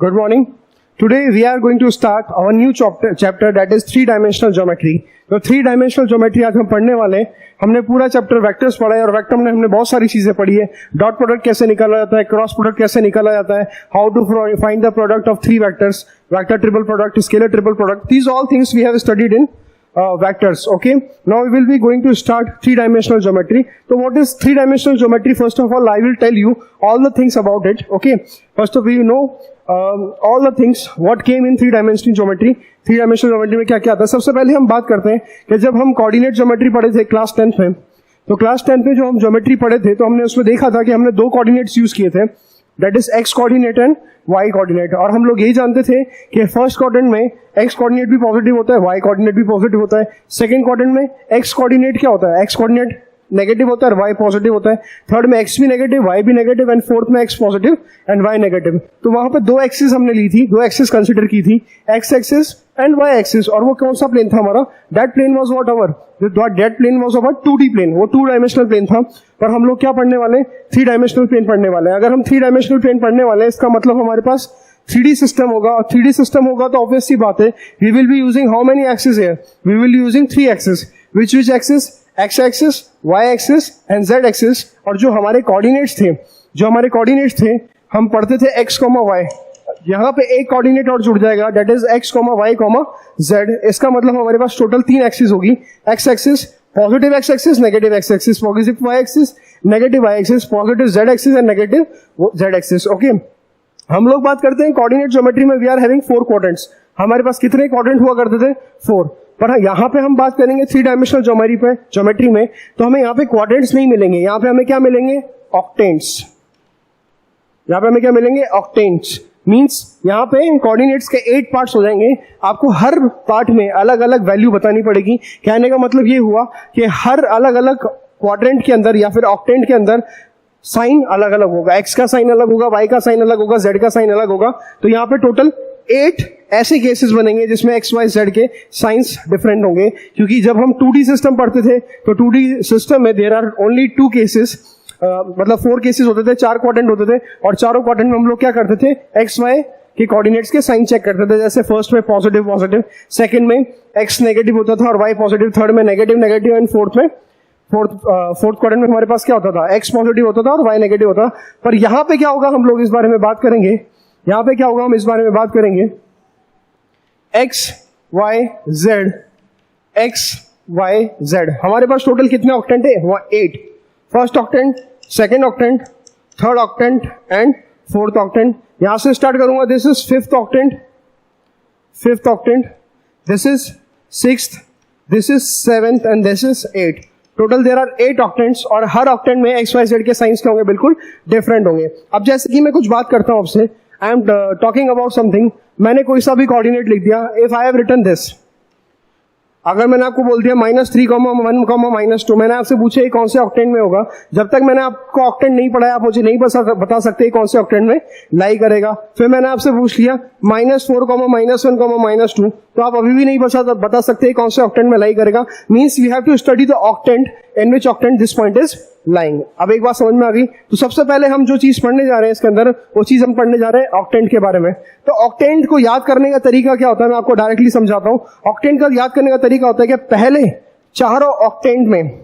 Good morning. Today we are going to start our new chapter that is three-dimensional geometry. तो three dimensional geometry आज हम पढ़ने वाले हैं. हमने पूरा चैप्टर वेक्टर्स पढ़ा है और वेक्टर में हमने बहुत सारी चीजें पढ़ी है. डॉट प्रोडक्ट कैसे निकाला जाता है, क्रॉस प्रोडक्ट कैसे निकाला जाता है, how to find the product of three vectors, vector triple product, scalar triple product. These all things we have studied in vectors. Okay, now we will be going to start three-dimensional geometry. So what is three-dimensional geometry? First of all, I will tell you all the things about it. Okay, first of all, you know all the things what came in three-dimensional geometry. Three-dimensional geometry में क्या क्या आता है. सबसे पहले हम बात करते हैं कि जब हम कोऑर्डिनेट ज्योमेट्री पढ़े थे क्लास 10th में, तो क्लास 10th में जो हम ज्योमेट्री पढ़े थे तो हमने उसमें देखा था कि हमने दो कोऑर्डिनेट्स यूज किए थे, that is X coordinate and Y coordinate. और हम लोग यही जानते थे कि फर्स्ट क्वाड्रेंट में एक्स कोऑर्डिनेट भी पॉजिटिव होता है, वाई कोऑर्डिनेट भी पॉजिटिव होता है. सेकंड क्वाड्रेंट में एक्स कोऑर्डिनेट क्या होता है, एक्स कोऑर्डिनेट नेगेटिव होता है और वाई पॉजिटिव होता है. थर्ड में एक्स भी नेगेटिव, वाई भी नेगेटिव एंड फोर्थ में X positive and Y negative. तो वहां पे दो एक्सिस हमने ली थी, दो एक्सिस कंसिडर की थी, X axis and Y axis. और वो कौन सा प्लेन था हमारा, that plane was whatever, that plane was our 2D plane. वो 2 डायमेंशनल प्लेन था. पर हम लोग क्या पढ़ने वाले, 3 डायमेंशनल प्लेन पढ़ने वाले हैं. अगर हम 3 डायमेंशनल प्लेन पढ़ने वाले हैं इसका मतलब हमारे पास 3D सिस्टम होगा. और 3D सिस्टम होगा तो ऑब्वियस सी बात है we will be using how many axis here, we will be using 3 axis. Which axis, X axis, Y axis and Z axis. और जो हमारे कोऑर्डिनेट्स थे हम पढ़ते थे एक्स कॉमा वाई. यहाँ पे एक कोऑर्डिनेट और जुड़ जाएगा that is X comma Y comma Z. इसका मतलब हमारे पास टोटल 3 एक्सिस होगी. X axis, positive X axis, negative X axis, positive Y axis, negative Y axis, positive Z axis and negative Z axis. Okay, हम लोग बात करते हैं कोऑर्डिनेट ज्योमेट्री में वी आर हैविंग 4 क्वाड्रेंट्स. हमारे पास कितने क्वाड्रेंट हुआ करते थे, 4. पर यहाँ पे हम बात करेंगे 3 डायमेंशनल ज्योमेट्री में तो हमें यहाँ पे क्वाड्रेंट्स नहीं मिलेंगे. यहाँ पे हमें क्या मिलेंगे, ऑक्टेंट्स. यहाँ पे हमें क्या मिलेंगे, ऑक्टेंट्स. मींस यहाँ पे कोऑर्डिनेट्स के 8 पार्ट्स हो जाएंगे. आपको हर पार्ट में अलग अलग वैल्यू बतानी पड़ेगी. कहने का मतलब ये हुआ कि हर अलग अलग क्वाड्रेंट के अंदर या फिर ऑक्टेंट के अंदर साइन अलग अलग होगा. एक्स का साइन अलग होगा, वाई का साइन अलग होगा, जेड का साइन अलग होगा. तो यहाँ पे टोटल 8 ऐसे केसेस बनेंगे जिसमें एक्स वाई जेड के साइंस डिफरेंट होंगे. क्योंकि जब हम 2D सिस्टम पढ़ते थे तो 2D सिस्टम में देयर आर ओनली 2 केसेस, मतलब 4 केसेस होते थे, 4 क्वाड्रेंट होते थे. और चारों क्वाड्रेंट में हम लोग क्या करते थे, एक्स वाई के कोऑर्डिनेट्स के साइन चेक करते थे. जैसे फर्स्ट में पॉजिटिव, सेकंड में एक्स नेगेटिव होता था और वाई पॉजिटिव, थर्ड में नेगेटिव एंड फोर्थ क्वाड्रेंट में हमारे पास क्या होता था, एक्स पॉजिटिव होता था और वाई नेगेटिव होता. पर यहाँ पे क्या होगा, हम लोग इस बारे में बात करेंगे. यहाँ पे क्या होगा, हम इस बारे में बात करेंगे. X Y Z, X Y Z. हमारे पास टोटल कितने ऑक्टेंट है, 8. First octant, second octant, third octant and fourth octant. यहां से स्टार्ट करूंगा. This is fifth octant, this is sixth, this is seventh and this is 8. Total there are 8 octants. और हर octant में एक्स वाई जेड के signs क्या होंगे, बिल्कुल डिफरेंट होंगे. अब जैसे कि मैं कुछ बात करता हूं आपसे, I am talking about something. मैंने कोई सा भी कोऑर्डिनेट लिख दिया. If I have written this, अगर मैंने आपको बोल दिया -3, -1, -2, मैंने आपसे पूछा ये कौन से ऑक्टेंट में होगा. जब तक मैंने आपको ऑक्टेंट नहीं पढ़ाया आप मुझे नहीं बता सकते कौन से ऑक्टेंट में लाई करेगा. फिर मैंने आपसे पूछ लिया -4, -1, -2, तो आप अभी भी नहीं बता सकते कौन से ऑक्टेंट में लाई करेगा. Means we have to study the octant in which octant this point is lying. अब एक बात समझ में आ गई. तो सबसे पहले हम जो चीज पढ़ने जा रहे हैं इसके अंदर, वो चीज हम पढ़ने जा रहे हैं ऑक्टेंट के बारे में. तो ऑक्टेंट को याद करने का तरीका क्या होता है, मैं आपको डायरेक्टली समझाता हूं. ऑक्टेंट का याद करने का तरीका होता है कि पहले चारों ऑक्टेंट में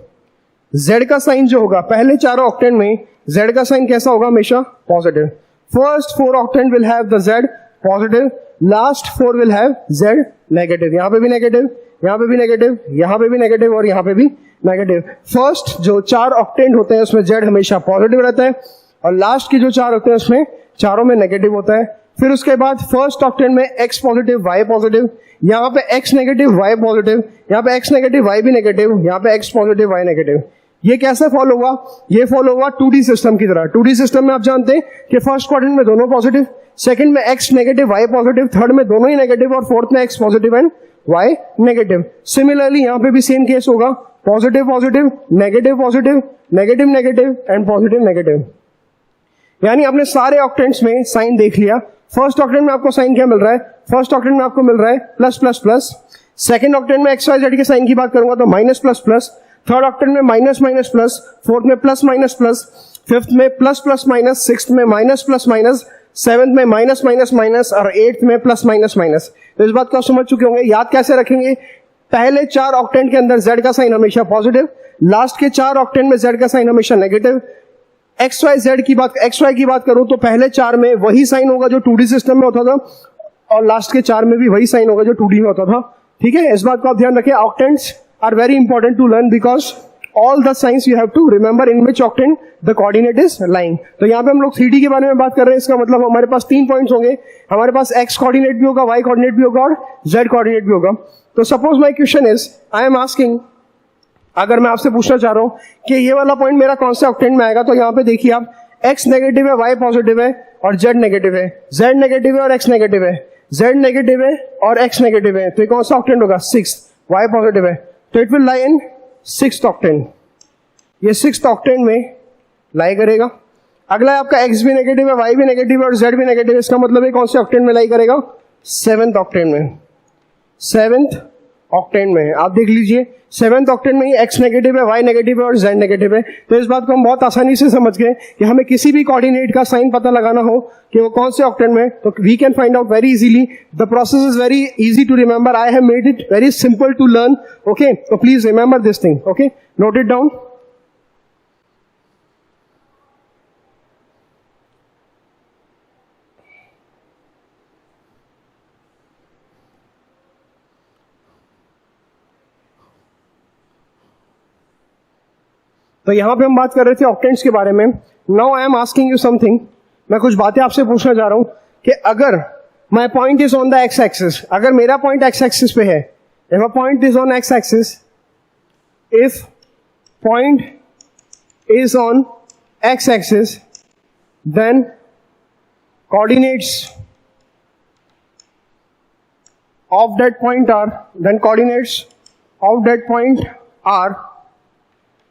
जेड का साइन जो होगा, पहले चारों ऑक्टेंट में जेड का साइन कैसा होगा, हमेशा positive. First 4 octant will have the Z positive, last 4 will have Z negative. यहां पे भी नेगेटिव, यहां पे भी नेगेटिव, यहां पे भी नेगेटिव और यहां पे भी नेगेटिव. फर्स्ट जो 4 ऑक्टेंट होते हैं उसमें जेड हमेशा पॉजिटिव रहता है और लास्ट के जो 4 होते हैं उसमें चारों में नेगेटिव होता है. फिर उसके बाद फर्स्ट ऑक्टेंट में एक्स पॉजिटिव, वाई पॉजिटिव, यहाँ पे एक्स नेगेटिव, वाई पॉजिटिव, यहाँ पे एक्स नेगेटिव, वाई भी नेगेटिव, यहाँ पे एक्स पॉजिटिव, वाई नेगेटिव. ये कैसे फॉलो हुआ, ये फॉलो हुआ 2D सिस्टम की तरह. 2D सिस्टम में आप जानते हैं कि फर्स्ट क्वाड्रेंट में दोनों पॉजिटिव, सेकंड में X negative, Y positive, third में दोनों ही नेगेटिव और फोर्थ में X positive and Y negative. Similarly यहाँ पे भी सेम केस होगा, positive positive, negative positive, negative negative and positive negative. यानी आपने सारे ऑक्टेंट्स में साइन देख लिया. फर्स्ट ऑक्टेंट में आपको साइन क्या मिल रहा है, फर्स्ट ऑक्टेंट में आपको मिल रहा है plus plus plus. Second octant में एक्स वाई जेड के साइन की बात करूंगा तो minus plus plus. Third octant में माइनस माइनस प्लस, फोर्थ में प्लस माइनस प्लस, फिफ्थ में प्लस प्लस माइनस, सिक्स्थ में माइनस प्लस माइनस, 7th में माइनस माइनस माइनस और 8th में प्लस माइनस माइनस। तो इस बात को आप समझ चुके होंगे। याद कैसे रखेंगे? पहले 4 ऑक्टेंट के अंदर z का साइन हमेशा पॉजिटिव, लास्ट के 4 ऑक्टेंट में z का साइन हमेशा नेगेटिव। xy की बात करूं तो पहले 4 में वही साइन होगा जो 2D सिस्टम में होता था, और लास्ट के 4 में भी वही साइन होगा जो 2D में होता था। ठीक है, इस बात को आप ध्यान रखें। Octants are very important to learn because all the signs you have to remember in which octant the coordinate is lying. तो यहाँ पे हम लोग 3D के बारे में बात कर रहे हैं। इसका मतलब हमारे पास 3 पॉइंट्स होंगे। हमारे पास x कोऑर्डिनेट भी होगा, y कोऑर्डिनेट भी होगा और z कोऑर्डिनेट भी होगा। तो suppose my question is, I am asking, अगर मैं आपसे पूछना चाह रहा हूं कि ये वाला पॉइंट मेरा कौन से ऑक्टेंट में आएगा, तो यहाँ पे देखिए आप, x नेगेटिव है, y पॉजिटिव है और z नेगेटिव है, z नेगेटिव है और x नेगेटिव है, z नेगेटिव है और x नेगेटिव है। तो ये कौन सा ऑक्टेंट होगा? 6। y पॉजिटिव है तो it will lie in 6th octant. ये 6th ऑक्टेंट में लाई करेगा। अगला आपका x भी नेगेटिव है, y भी नेगेटिव है और z भी नेगेटिव है। इसका मतलब है कौन से ऑक्टेंट में लाई करेगा? 7th ऑक्टेंट में। 7th ऑक्टेंट में आप देख लीजिए, 7th ऑक्टेंट में ही x नेगेटिव है, y नेगेटिव है और z नेगेटिव है। तो इस बात को हम बहुत आसानी से समझ गए कि हमें किसी भी कोऑर्डिनेट का साइन पता लगाना हो कि वो कौन से ऑक्टेंट में, तो we can find out very easily. The process is very easy to remember. I have made it very simple to learn. Okay, तो please remember this thing. Okay, note it down. तो यहां पे हम बात कर रहे थे ऑक्टेंट्स के बारे में। Now I am asking you something. मैं कुछ बातें आपसे पूछना चाह रहा हूं कि अगर my point is on the X axis, अगर मेरा पॉइंट एक्स एक्सिस पे है, if a point is on X axis, if point is on X axis, then coordinates of that point are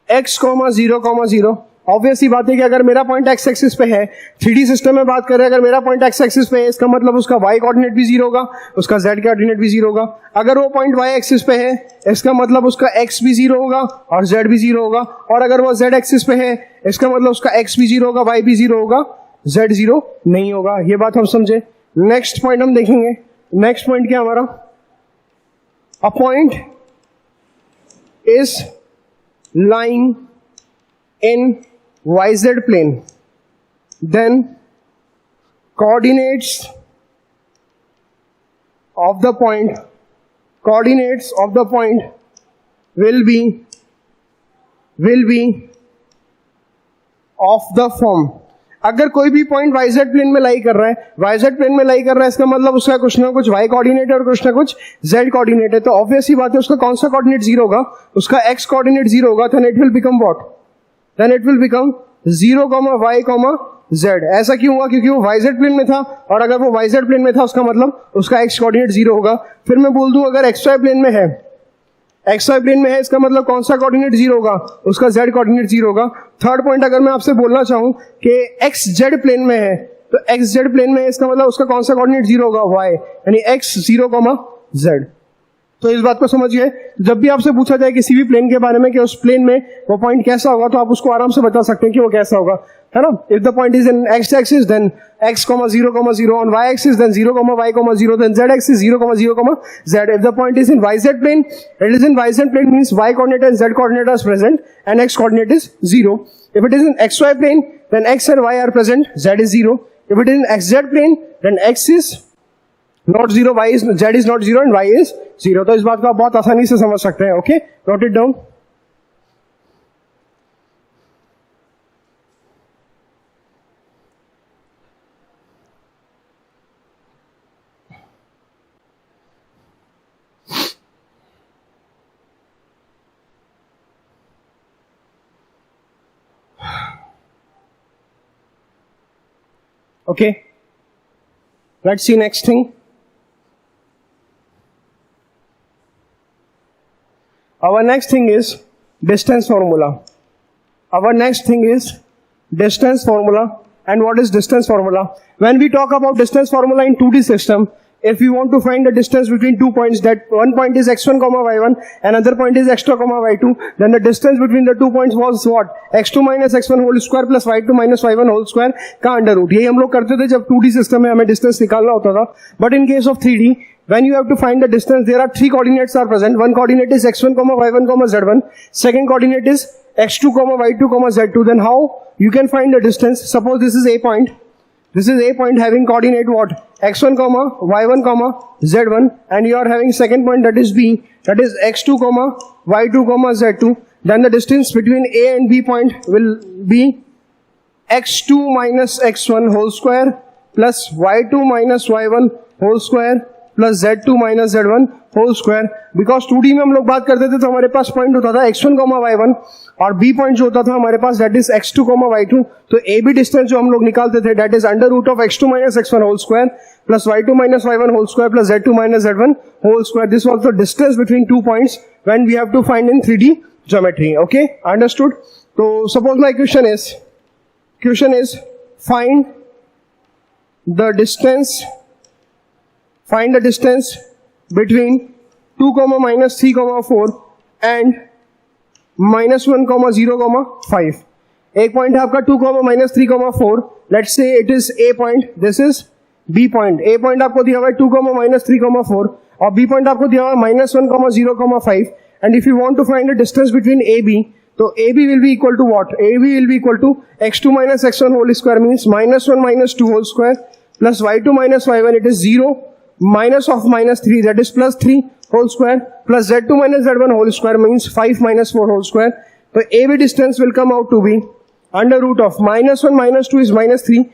x, 0, 0। Obvious ही बात है कि अगर मेरा पॉइंट एक्स एक्सिस पे है, 3D सिस्टम में बात कर रहे हैं, अगर मेरा पॉइंट एक्स एक्सिस पे है, इसका मतलब उसका y कोऑर्डिनेट भी 0 होगा, उसका z कोऑर्डिनेट भी 0 होगा। अगर वो पॉइंट y एक्सिस पे है, इसका मतलब उसका x भी 0 होगा और z भी 0 होगा। और अगर वो z एक्सिस पे है, इसका मतलब उसका x भी 0 होगा, y भी 0 होगा, z 0 नहीं होगा। ये बात हम समझे। नेक्स्ट पॉइंट हम देखेंगे। नेक्स्ट पॉइंट क्या हमारा? अ point is lying in YZ plane, then coordinates of the point will be of the form। अगर कोई भी पॉइंट YZ प्लेन में लाई कर रहा है, इसका मतलब उसका कुछ ना कुछ y कोऑर्डिनेट है और कुछ ना कुछ z कोऑर्डिनेट है। तो ऑब्वियस ही बात है, उसका कौन सा कोऑर्डिनेट 0 होगा? उसका x कोऑर्डिनेट 0 होगा। Then it will become what? Then it will become 0, y, z। ऐसा क्यों हुआ? क्योंकि वो YZ प्लेन में था, और अगर वो YZ प्लेन में था, उसका मतलब उसका x कोऑर्डिनेट 0 होगा। फिर मैं बोल दूं अगर XY प्लेन में है, XY प्लेन में है, इसका मतलब कौन सा कोऑर्डिनेट 0 होगा? उसका z कोऑर्डिनेट 0 होगा। थर्ड पॉइंट अगर मैं आपसे बोलना चाहूं कि XZ प्लेन में है, तो XZ प्लेन में है, इसका मतलब उसका कौन सा कोऑर्डिनेट 0 होगा? y, यानी x 0, z। तो इस बात को समझिए, जब भी आपसे पूछा जाए किसी भी प्लेन के बारे में कि उस प्लेन में वो पॉइंट कैसा होगा, तो आप उसको आराम से बता सकते हैं कि वो कैसा होगा, है ना? If the point is in x axis, then x, 0, 0, on y axis, then 0, y, 0, then z axis 0, 0, z। If the point is in YZ plane, it is in YZ plane means y coordinate and z coordinate are present and x coordinate is 0. If it is in XY plane, then x and y are present, z is 0. If it is in XZ plane, then x is not 0, z is not 0 and y is 0। तो इस बात को आप बहुत आसानी से समझ सकते हैं। Okay, note it down. Okay, let's see next thing. Our next thing is distance formula. And what is distance formula? When we talk about distance formula in 2D system, if we want to find the distance between 2 points, that one point is x1 comma y1, another point is x2 comma y2, then the distance between the 2 points was what? x2 minus x1 whole square plus y2 minus y1 whole square का under root. यही हम लोग करते थे जब 2D system में हमें distance निकालना होता था. But in case of 3D, when you have to find the distance, there are three coordinates are present. One coordinate is x1 comma y1 comma z1. Second coordinate is x2 comma y2 comma z2. Then how you can find the distance? Suppose this is a point. This is a point having coordinate what? x1 comma y1 comma z1, and you are having second point that is b, that is x2 comma y2 comma z2. Then the distance between a and b point will be x2 minus x1 whole square plus y2 minus y1 whole square plus z2 minus z1 whole square. Because 2D में हम लोग बात करते थे तो हमारे पास point होता था x1 कॉमा y1 और b पॉइंट जो होता था हमारे पास that is x2 comma y2. तो ए बी डिस्टेंस जो हम लोग निकालते थे that is under root of x2 minus x1 whole square plus y2 minus y1 whole square plus z2 minus z1 whole square. This was the distance between two points when we have to find in 3D geometry. Okay, understood. तो suppose my question is find the distance between 2 comma minus 3 comma 4 and minus 1 comma 0 comma 5. एक point है आपका 2 comma minus 3 comma 4. Let's say it is A point, this is B point. A point आपको दिया हुआ है 2 comma minus 3 comma 4 और B point आपको दिया हुआ है minus 1 comma 0 comma 5. And if you want to find the distance between AB, तो AB will be equal to what? AB will be equal to x2 minus x1 whole square means minus 1 minus 2 whole square plus y2 minus y1, it is 0 minus of minus 3, that is plus 3 whole square plus z2 minus z1 whole square means 5 minus 4 whole square. So AB distance will come out to be under root of minus 1 minus 2 is minus 3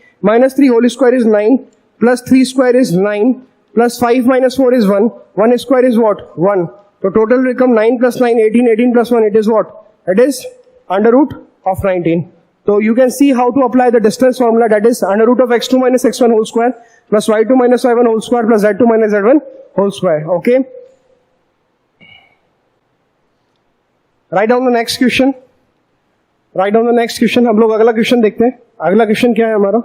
whole square is 9 plus 3 square is 9 plus 5 minus 4 is 1 square is what? 1. So total will come 9 plus 9 18, 18 plus 1 it is what? It is under root of 19. So you can see how to apply the distance formula, that is under root of x2 minus x1 whole square plus y2 minus y1 whole square plus z2 minus z1 whole square. Okay. Write down the next question. हम लोग अगला question देखते हैं. अगला question क्या है हमारा?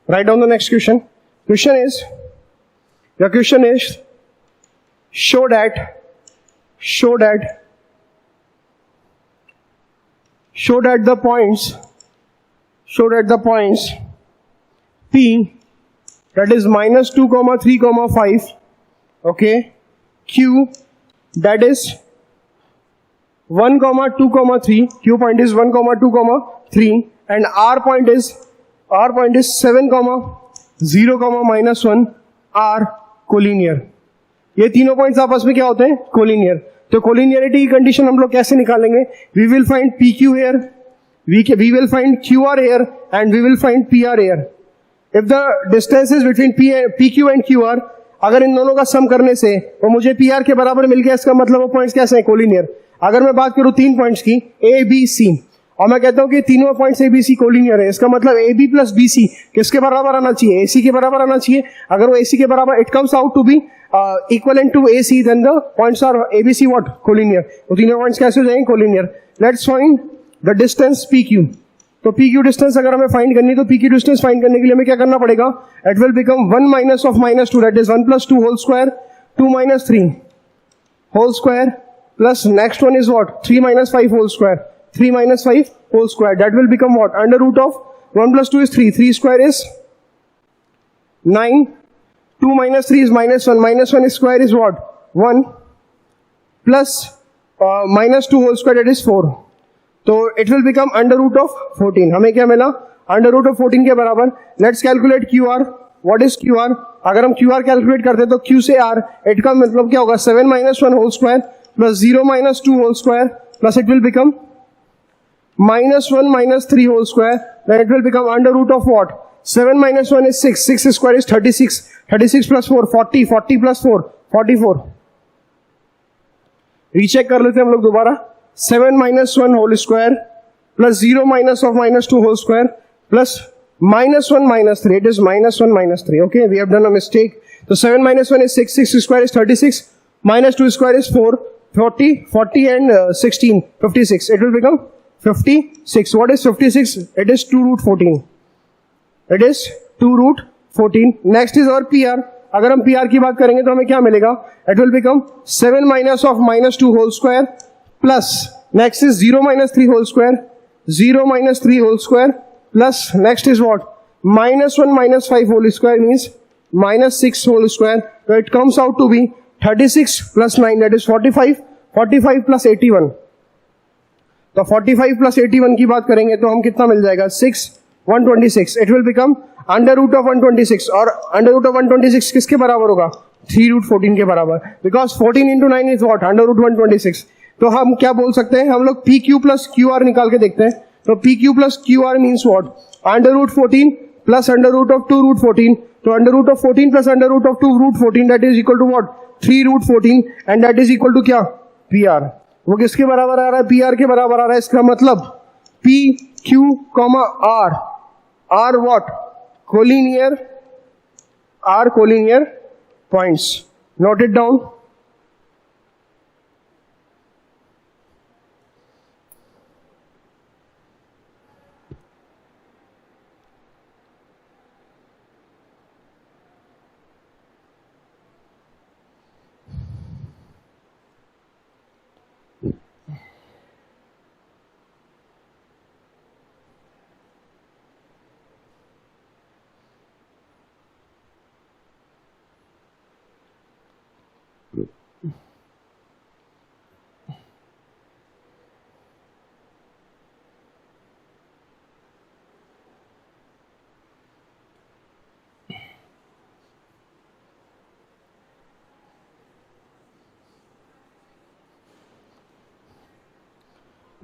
Write down the next question. Your question is show that the points P, that is minus 2 comma 3 comma 5, okay, Q, that is 1 comma 2 comma 3, Q point is 1 comma 2 comma 3, and R point is 7 comma 0 comma minus 1 are collinear. ये तीनों points आपस में क्या होते हैं? Collinear. तो collinearity की condition हम लोग कैसे निकालेंगे? We will find P Q here, we will find Q R here and we will find P R here. If the distance is between P Q and Q R, अगर इन दोनों का सम करने से वो मुझे पी आर के बराबर मिल गया, इसका मतलब वो पॉइंट्स कैसे हैं? कोलिनियर. अगर मैं बात करूं 3 पॉइंट्स की ए बी सी और मैं कहता हूं कि तीनों points A B C collinear है, इसका मतलब A B plus B C किसके बराबर आना चाहिए? ए सी के बराबर आना चाहिए. अगर वो ए सी के बराबर it comes out to be equivalent to AC, then the points are ABC what? Collinear. तो तीनों पॉइंट्स कैसे हो जाएंगे? Collinear. Let's find the distance PQ. तो PQ डिस्टेंस अगर हमें फाइंड करनी, तो PQ डिस्टेंस फाइंड करने के लिए हमें क्या करना पड़ेगा? It will become 1 minus of minus 2, that is 1 plus 2 whole square, 2 minus 3 whole square plus next one is what? 3 minus 5 whole square, 3 minus 5 whole square, that will become what? Under root of 1 plus 2 is 3, 3 square is 9, 2 minus 3 is minus 1. Minus 1 square is what? 1 plus minus 2 whole square, that is 4. So it will become under root of 14. हमें क्या मिला? Under root of 14 के बराबर. Let's calculate QR. What is QR? अगर हम QR calculate करते तो Q से R, it का मतलब क्या होगा? 7 minus 1 whole square plus 0 minus 2 whole square plus it will become minus 1 minus 3 whole square. Then it will become under root of what? 7 minus 1 is 6, 6 square is 36, 36 plus 4, 40, 40 plus 4, 44. Recheck कर लेते हैं हम लोग दोबारा. 7 minus 1 whole square plus 0 minus of minus 2 whole square plus minus 1 minus 3. It is minus 1 minus 3. Okay, we have done a mistake. So 7 minus 1 is 6, 6 square is 36, minus 2 square is 4, 40, 40 and 16, 56. It will become 56. What is 56? It is 2 root 14. It is 2 root 14. Next is और P R. अगर हम P R की बात करेंगे तो हमें क्या मिलेगा? It will become 7 minus of -2 whole square plus next is 0 minus 3 whole square, 0 minus 3 whole square plus next is what? -1 minus 5 whole square means -6 whole square. तो it comes out to be 36 plus 9 that is 45. 45 plus 81. तो 45 plus 81 की बात करेंगे तो हम कितना मिल जाएगा? 6 126. It will become under root of 126. और अंडर रूट ऑफ 126 किसके बराबर होगा? 3 रूट 14 के बराबर. Because 14 into 9 is what? Under root 126. तो हम क्या बोल सकते हैं? हम लोग P Q plus Q R निकाल के देखते हैं. तो P Q plus Q R means what? Under root 14 plus under root of 2 root 14. तो under root of 14 plus under root of 2 root 14 that is equal to what? 3 root 14 and that is equal to क्या? P R. वो किसके बराबर आ रहा है? P R के बराबर आ रहा है. इसका मतलब P Q comma R are what? Collinear, are collinear points. Note it down.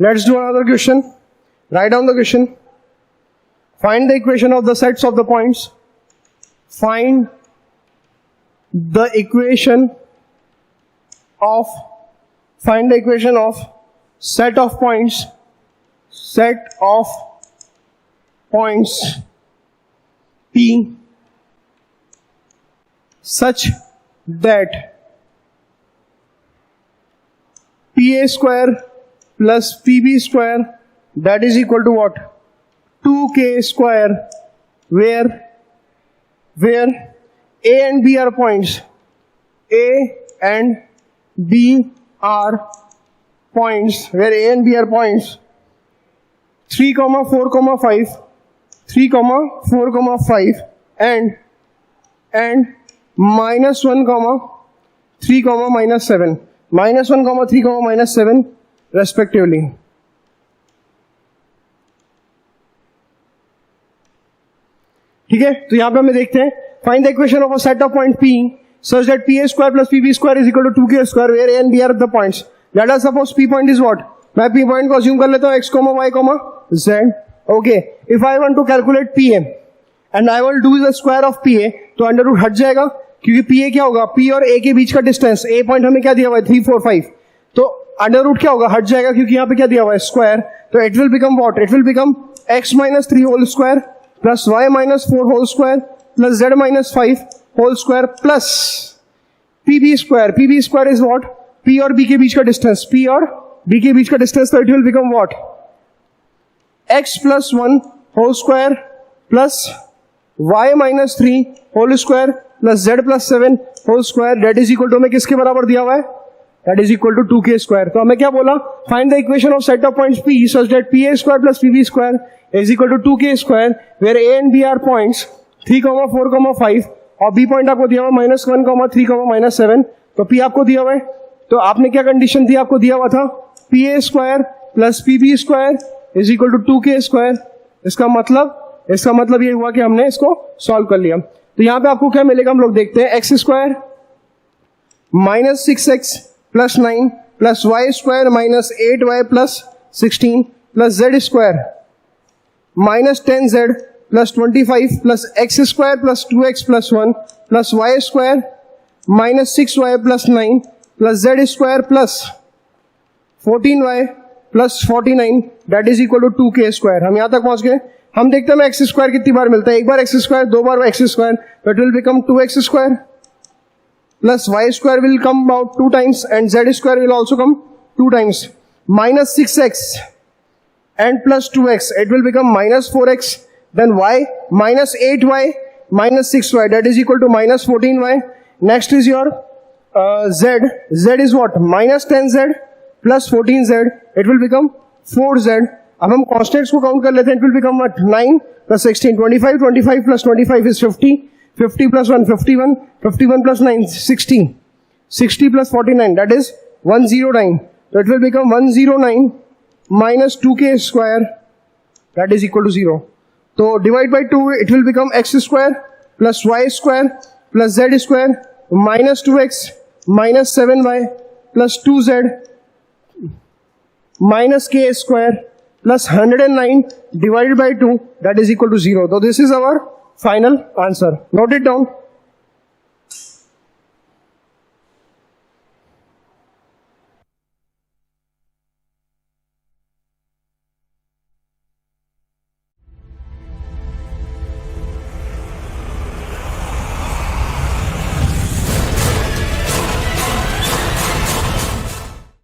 Let's do another question. Write down the question. Find the equation of the sets of the points. Find the equation of set of points. Set of points P such that PA square plus PB square that is equal to what? 2K square, where A and B are points. A and B are points. Where A and B are points. 3, 4, 5. 3, 4, 5 and -1, 3, -7. -1, 3, -7 respectively. ठीक है, तो यहां पे हमें देखते हैं. Find the equation of a set of point P such that PA square plus PB square is equal to 2K square where A and B are the points. Let us suppose P point is what? मैं P point को assume कर लेता हूं x, y, z. Okay, if I want to calculate PA and I will do the square of PA, तो under root हट जाएगा क्योंकि PA क्या होगा? P और A के बीच का डिस्टेंस. A पॉइंट हमें क्या दिया हुआ है? 3, 4, 5. तो अंडर रूट क्या होगा? हट जाएगा क्योंकि यहाँ पे क्या दिया हुआ है? स्क्वायर. तो it will become what? It will become x minus 3 whole square plus y minus 4 whole square plus z minus 5 whole square plus pb square. pb square is what? p और b के बीच का distance. p और b के बीच का distance. तो it will become what? x plus 1 whole square plus y minus 3 whole square plus z plus 7 whole square that is equal to हमें किसके बराबर दिया हुआ है? That is equal to 2K square. तो हमें क्या बोला? Find the equation of set of points P such that PA square plus PB square is equal to 2K square where A and B are points 3, 4, 5 और B point आपको दिया हुआ -1, 3, -7. तो P आपको दिया हुआ है. तो आपने क्या कंडीशन थी? आपको दिया हुआ था PA square plus PB square is equal to 2K square. इसका मतलब ये हुआ कि हमने इसको सॉल्व कर लिया. तो यहाँ पे आपको क्या मिलेगा? हम लोग देखते हैं. x square -6x plus 9 plus y square minus 8y plus 16 plus z square -10z plus 25 plus x square plus 2x plus 1 plus y square -6y plus 9 plus z square plus 14y plus 49 that is equal to 2K square. हम यहां तक पहुंच गए. हम देखते हैं x square कितनी बार मिलता है? एक बार एक्स स्क्वायर, दो बार x square. It will become 2x square plus y square will come out 2 times and z square will also come 2 times. Minus 6x and plus 2x, it will become minus 4x. Then y minus 8y minus 6y, that is equal to minus 14y. Next is your z. Z is what? Minus 10z plus 14z. It will become 4z. अब हम constants को count कर लेते हैं. It will become what? 9 plus 16, 25. 25 plus 25 is 50. 50 plus 1, 51. 51 plus 9, 60. 60 plus 49, that is 109. So it will become 109 minus 2k square, that is equal to 0. So divide by 2, it will become x square plus y square plus z square minus 2x minus 7y plus 2z minus k square plus 109 divided by 2, that is equal to 0. So this is our final answer. Note it down.